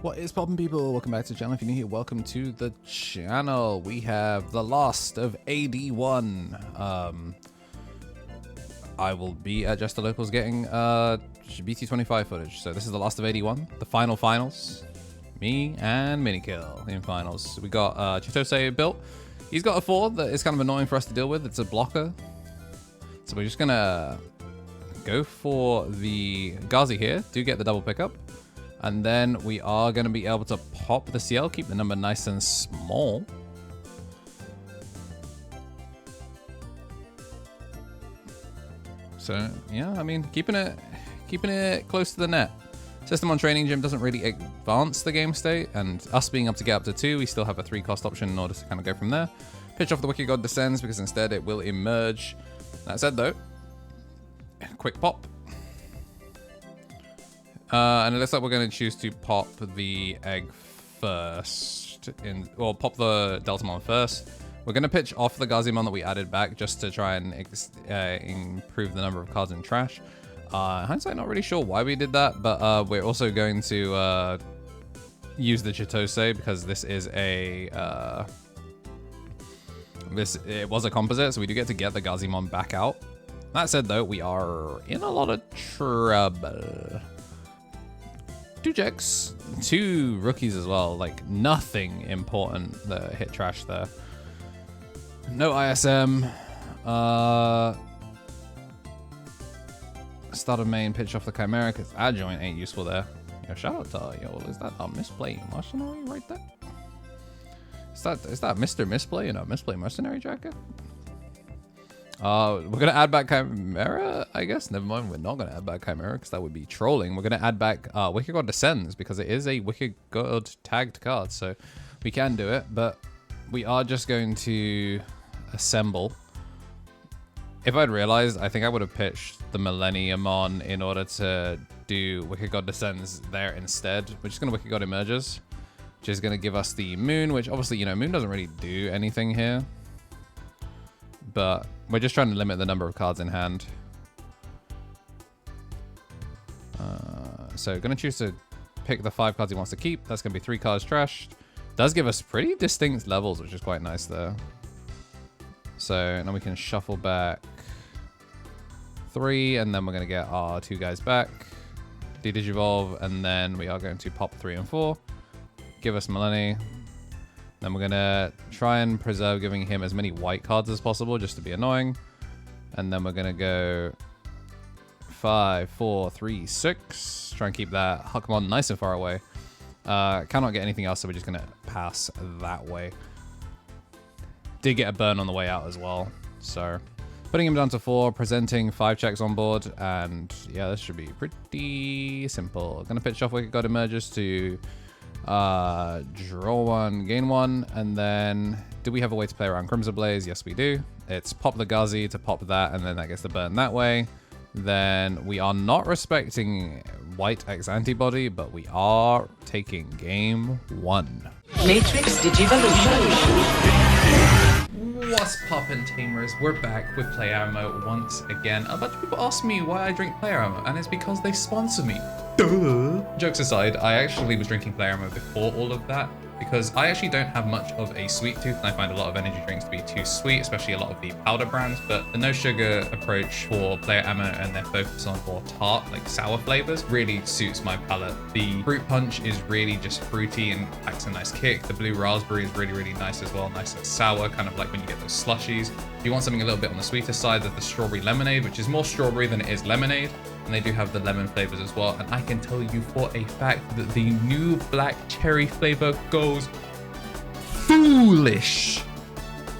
What is poppin', people? Welcome back to the channel. If you're new here, welcome to the channel. We have the last of AD01. I will be at Just the Locals getting BT25 footage. So this is the last of AD1, the finals. Me and Minikill in finals. We got Chitose built. He's got a 4 that is kind of annoying for us to deal with. It's a blocker. So we're just gonna go for the Ghazi here. Do get the double pickup. And then we are going to be able to pop the CL, keep the number nice and small. So yeah, I mean, keeping it close to the net. System on Training Gym doesn't really advance the game state, and us being able to get up to 2, we still have a 3 cost option in order to kind of go from there. Pitch off the Wicked God Descends because instead it will emerge. That said though, quick pop. And it looks like we're going to choose to pop the egg first, or pop the Deltamon first. We're going to pitch off the Ghazimon that we added back just to try and improve the number of cards in trash. Hindsight, not really sure why we did that, but we're also going to use the Chitose because this is a it was a composite, so we do get to get the Ghazimon back out. That said though, we are in a lot of trouble. 2 Jeks, 2 rookies as well, like nothing important that hit trash there. No ISM. Start a main, pitch off the Chimera because Adjoint ain't useful there. Yo, shout out to is that a misplay mercenary right there? Is that Mr. Misplay in a misplay mercenary jacket? We're gonna add back Chimera, I guess. Never mind, we're not gonna add back Chimera because that would be trolling. We're gonna add back Wicked God Descends because it is a Wicked God tagged card, so we can do it. But we are just going to assemble. If I'd realized, I think I would have pitched the Millenniummon in order to do Wicked God Descends there instead. We're just gonna Wicked God Emerges, which is gonna give us the Moon, which obviously, you know, Moon doesn't really do anything here. But we're just trying to limit the number of cards in hand. So going to choose to pick the 5 cards he wants to keep. That's going to be 3 cards trashed. Does give us pretty distinct levels, which is quite nice there. So now we can shuffle back 3, and then we're going to get our 2 guys back. De-Digivolve, and then we are going to pop 3 and 4. Give us Millennium. Then we're gonna try and preserve giving him as many white cards as possible just to be annoying. And then we're gonna go 5, 4, 3, 6. Try and keep that Huckmon nice and far away. Cannot get anything else, so we're just gonna pass that way. Did get a burn on the way out as well. So putting him down to 4, presenting 5 checks on board, and yeah, this should be pretty simple. Gonna pitch off Wicked God Emerges to draw 1, gain 1, and then do we have a way to play around Crimson Blaze? Yes, we do. It's pop the Ghazi to pop that, and then that gets the burn that way. Then we are not respecting white X antibody, but we are taking game 1. Matrix Digivolution. What's poppin', Tamers? We're back with Player Ammo once again. A bunch of people ask me why I drink Player Ammo, and it's because they sponsor me. Duh. Jokes aside, I actually was drinking Player Ammo before all of that because I actually don't have much of a sweet tooth, and I find a lot of energy drinks to be too sweet, especially a lot of the powder brands. But the no sugar approach for Player Ammo and their focus on more tart, like sour flavors, really suits my palate. The fruit punch is really just fruity and packs a nice kick. The blue raspberry is really, really nice as well, nice and sour, kind of like when you get those slushies. If you want something a little bit on the sweeter side, there's the strawberry lemonade, which is more strawberry than it is lemonade. And they do have the lemon flavors as well. And I can tell you for a fact that the new black cherry flavor goes foolish.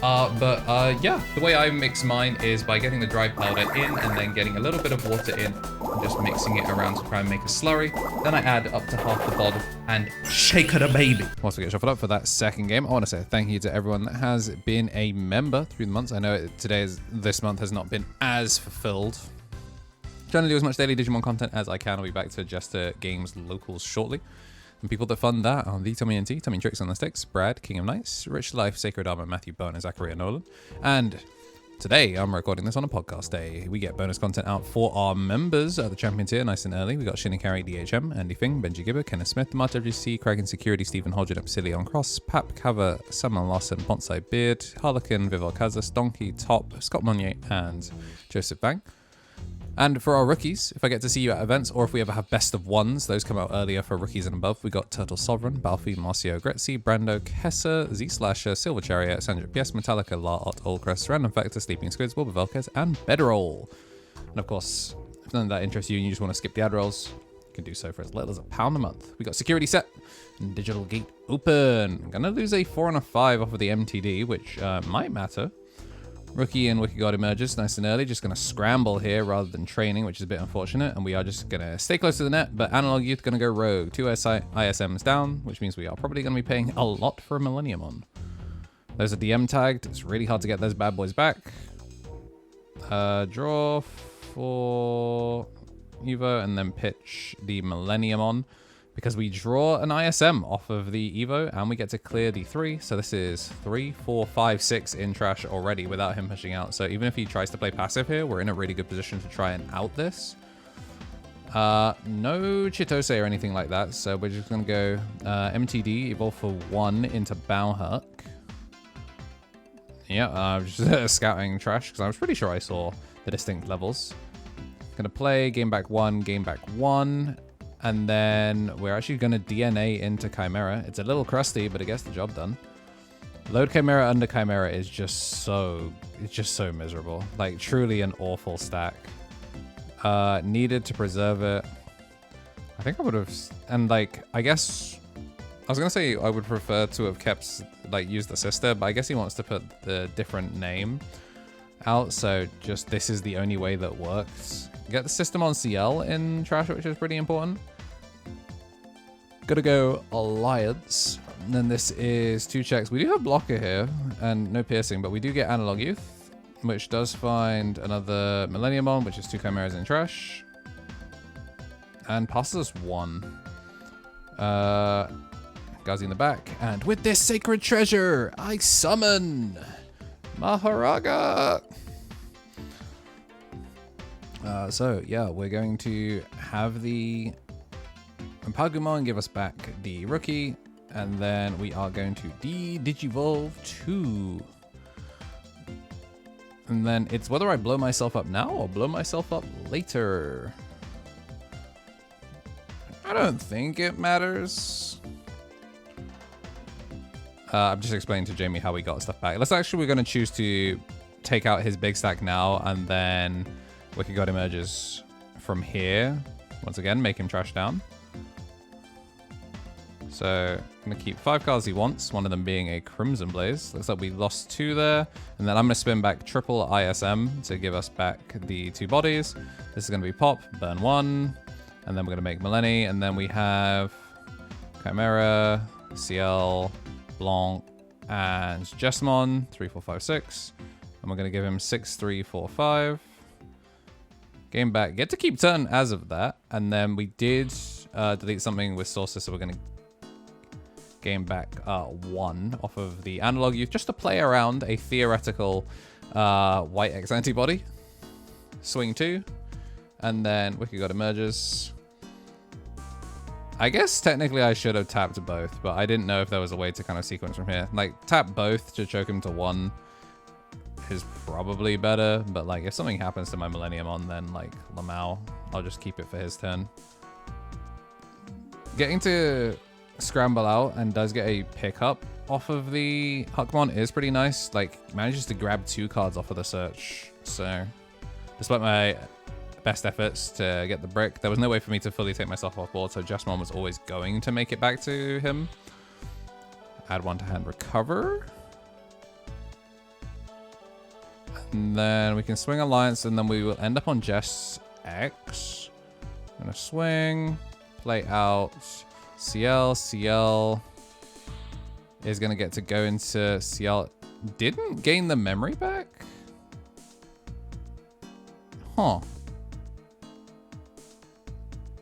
Yeah, the way I mix mine is by getting the dry powder in and then getting a little bit of water in and just mixing it around to try and make a slurry. Then I add up to half the bottle and shake it a baby. Once we get shuffled up for that second game, I want to say thank you to everyone that has been a member through the months. I know this month has not been as fulfilled. Trying to do as much daily Digimon content as I can. I'll be back to Jester Games Locals shortly. And people that fund that are the Tommy and T, Tommy and Tricks on the Sticks, Brad, King of Knights, Rich Life, Sacred Armor, Matthew Bone, and Zachariah Nolan. And Today, I'm recording this on a podcast day. We get bonus content out for our members at the champion tier nice and early. We got Shinikari, DHM, Andy Fing, Benji Gibber, Kenneth Smith, Marta WC, Kraken Security, Stephen Hodgin, Epsilon Cross, Pap Cover, Samuel Lawson, Bonsai Beard, Harlequin, Vival Kazas, Donkey, Top, Scott Monnier, and Joseph Bang. And for our rookies, if I get to see you at events, or if we ever have best of ones, those come out earlier for rookies and above. We got Turtle Sovereign, Balfi, Marcio Gretzi, Brando, Kessa, Z Slasher, Silver Chariot, Sandra PS, Metallica, La Ot, Allcrest, Random Factor, Sleeping Squids, Wilbur Velkez, and Midroll. And of course, if none of that interests you and you just want to skip the ad rolls, you can do so for as little as £1 a month. We got Security Set and Digital Gate Open. I'm going to lose a 4 and a 5 off of the MTD, which might matter. Rookie and Wiki God emerges nice and early. Just going to scramble here rather than training, which is a bit unfortunate. And we are just going to stay close to the net. But Analog Youth going to go rogue. 2 ISMs down, which means we are probably going to be paying a lot for a Millenniummon. Those are DM tagged. It's really hard to get those bad boys back. Draw for Evo and then pitch the Millenniummon. Because we draw an ISM off of the Evo and we get to clear the 3. So this is 3, 4, 5, 6 in trash already without him pushing out. So even if he tries to play passive here, we're in a really good position to try and out this. No Chitose or anything like that. So we're just going to go MTD, evolve for 1 into Bauhuck. Yeah, I'm just scouting trash because I was pretty sure I saw the distinct levels. Going to play, game back 1, game back 1. And then we're actually going to DNA into Chimera. It's a little crusty, but it gets the job done. Load Chimera under Chimera is just so miserable. Like, truly an awful stack. Needed to preserve it. I think I would have... And, like, I guess... I was going to say I would prefer to have kept, like, used the sister, but I guess he wants to put the different name out. So, just this is the only way that works. Get the system on CL in trash, which is pretty important. Gotta go Alliance. And then this is 2 checks. We do have Blocker here and no piercing, but we do get Analog Youth, which does find another Millenniummon, which is 2 Chimeras in trash. And passes us 1. Gazi in the back. And with this sacred treasure, I summon Maharaga. So yeah, we're going to have the Pagumon give us back the rookie, and then we are going to Digivolve 2. And then it's whether I blow myself up now or blow myself up later. I don't think it matters. I'm just explaining to Jamie how we got stuff back. We're going to choose to take out his big stack now, and then Wicked God emerges from here. Once again, make him trash down. So I'm going to keep 5 cards he wants, one of them being a Crimson Blaze. Looks like we lost 2 there. And then I'm going to spin back triple ISM to give us back the 2 bodies. This is going to be Pop, burn 1. And then we're going to make Millenni. And then we have Chimera, CL, Blanc, and Jesmon. 3, 4, 5, 6. And we're going to give him 6, 3, 4, 5. Game back. Get to keep turn as of that. And then we did delete something with sources, so we're going to game back 1 off of the Analog Youth just to play around a theoretical white X antibody. Swing 2. And then Wicked God emerges. I guess technically I should have tapped both, but I didn't know if there was a way to kind of sequence from here. Like, tap both to choke him to 1 is probably better, but like if something happens to my Millenniummon, then like Lamau, I'll just keep it for his turn. Getting to scramble out and does get a pickup off of the Huckmon is pretty nice. Like, manages to grab 2 cards off of the search. So despite my best efforts to get the brick, there was no way for me to fully take myself off board, so Jesmon was always going to make it back to him. Add 1 to hand, recover. And then we can swing Alliance, and then we will end up on Jess X. I'm gonna swing, play out CL is gonna get to go into CL. Didn't gain the memory back? Huh.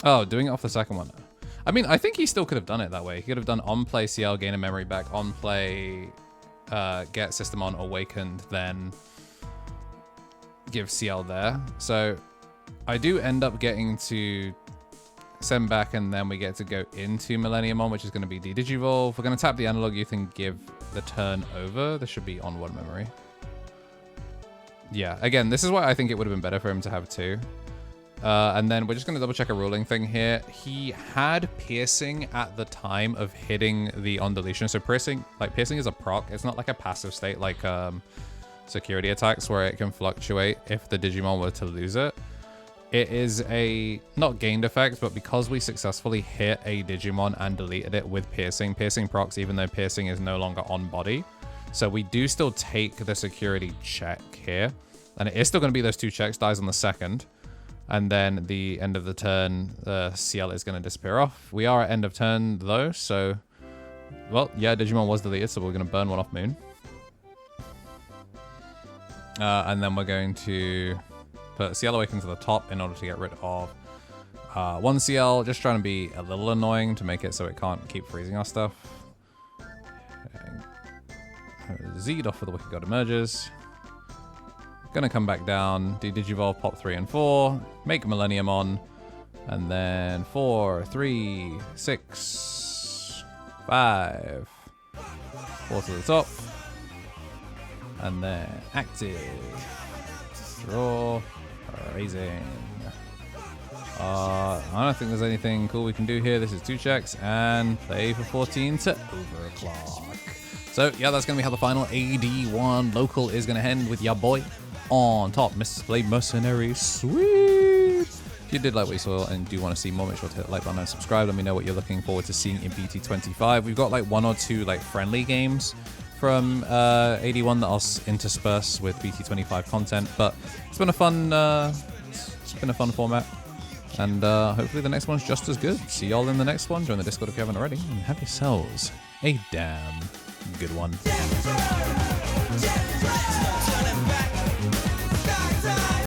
Oh, doing it off the second one. I mean, I think he still could have done it that way. He could have done on play CL, gain a memory back, on play get System on Awakened, then give CL there. So I do end up getting to send back, and then we get to go into Millenniummon, which is going to be the Digivolve. We're going to tap the analog youth and give the turn over. This should be on one memory. Yeah, again, this is why I think it would have been better for him to have 2. And then we're just going to double check a ruling thing here. He had piercing at the time of hitting the on deletion. So piercing is a proc. It's not like a passive state like security attacks where it can fluctuate if the Digimon were to lose it. It is a not gained effect, but because we successfully hit a Digimon and deleted it with piercing procs, even though piercing is no longer on body. So we do still take the security check here, and it is still going to be those 2 checks, dies on the 2nd. And then the end of the turn, the CL is going to disappear off. We are at end of turn though, so, well, yeah, Digimon was deleted, so we're going to burn one off Moon. And then we're going to put CL Awaken to the top in order to get rid of 1 CL, just trying to be a little annoying to make it so it can't keep freezing our stuff. Z'd off with the Wicked God Emerges. Gonna come back down, do Digivolve, pop 3 and 4, make Millenniummon, and then 4, 3, 6, 5, 4 to the top, and then active, draw, raising. I don't think there's anything cool we can do here. This is 2 checks and play for 14 to overclock. So yeah, that's gonna be how the final AD1 local is gonna end with ya boy on top, Mr. Blade Mercenary. Sweet! If you did like what you saw and do want to see more, make sure to hit the like button and subscribe. Let me know what you're looking forward to seeing in BT25. We've got like 1 or 2 like friendly games from AD1 that I'll intersperse with BT25 content, but it's been a fun format, and hopefully the next one's just as good. See y'all in the next one. Join the Discord if you haven't already, and have yourselves a damn good one.